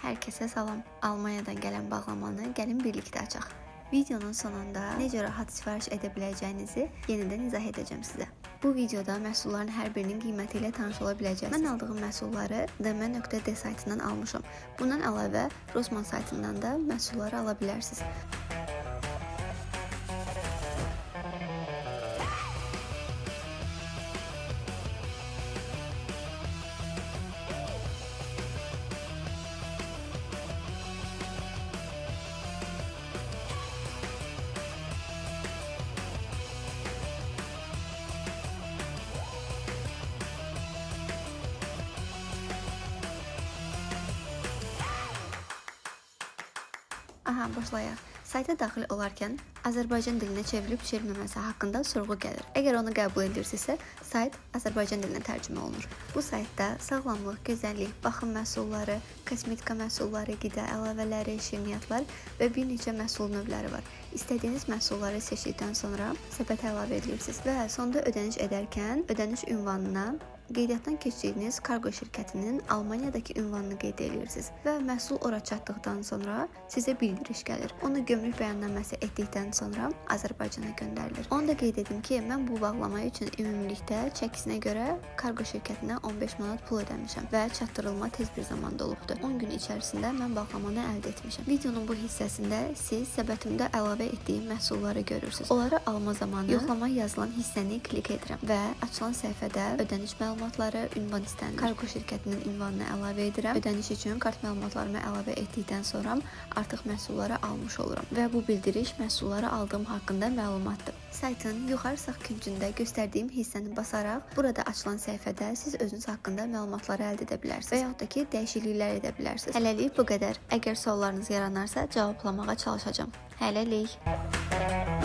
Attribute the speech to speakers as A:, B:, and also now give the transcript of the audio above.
A: Hər kəsə salam. Almaniyadan gələn bağlamanı gəlin birlikdə açaq. Videonun sonunda necə rahat sifariş edə biləcəyinizi yenidən izah edəcəm sizə. Bu videoda məhsulların hər birinin qiyməti ilə tanış ola biləcəksiniz. Mən aldığım məhsulları dm.d saytından almışam. Bundan əlavə Rossmann saytından da məhsulları ala bilərsiniz. Aha, başlayaq. Sayta daxil olarkən Azərbaycan dilinə çevrilib-çevrilməməsi haqqında sorğu gəlir. Əgər onu qəbul edirsinizsə, sayt Azərbaycan dilinə tərcümə olunur. Bu saytda sağlamlıq, gözəllik, baxım məhsulları, kosmetika məhsulları, qida əlavələri, şirniyyatlar və bir neçə məhsul növləri var. İstədiyiniz məhsulları seçdikdən sonra səbətə əlavə edirsiniz və sonda ödəniş edərkən ödəniş ünvanına qeydiyyatdan keçdiyiniz kargo şirkətinin Almaniyadakı ünvanını qeyd edirsiniz və məhsul ora çatdıqdan sonra sizə bildiriş gəlir. Onu gömrük bəyannaməsi etdikdən sonra Azərbaycana göndərilir. Onu da qeyd edim ki, mən bu bağlama üçün ümumilikdə çəkisinə görə kargo şirkətinə 15 manat pul ödəmişəm və çatdırılma tez bir zamanda olubdur. 10 gün içərisində mən bağlamanı əldə etmişəm. Videonun bu hissəsində siz səbətimdə əlavə etdiyim məhsulları görürsünüz. Onları alma zamanı yoxlama yazılan hissəni klik edirəm və açılan səhifədə ödəniş məlumatları, ünvan istənilir. Kargo şirkətinin ünvanını əlavə edirəm. Ödəniş üçün kart məlumatlarımı əlavə etdikdən sonra artıq məhsulları almış oluram və bu bildiriş məhsulları aldığım haqqında məlumatdır. Saytın yuxarı sağ küncündə göstərdiyim hissəni basaraq burada açılan səhifədə siz özünüz haqqında məlumatları əldə edə bilərsiniz və yaxud da ki, dəyişikliklər edə bilərsiniz. Hələlik bu qədər. Əgər suallarınız yaranarsa, cavablamağa çalışacağam. Hələlik.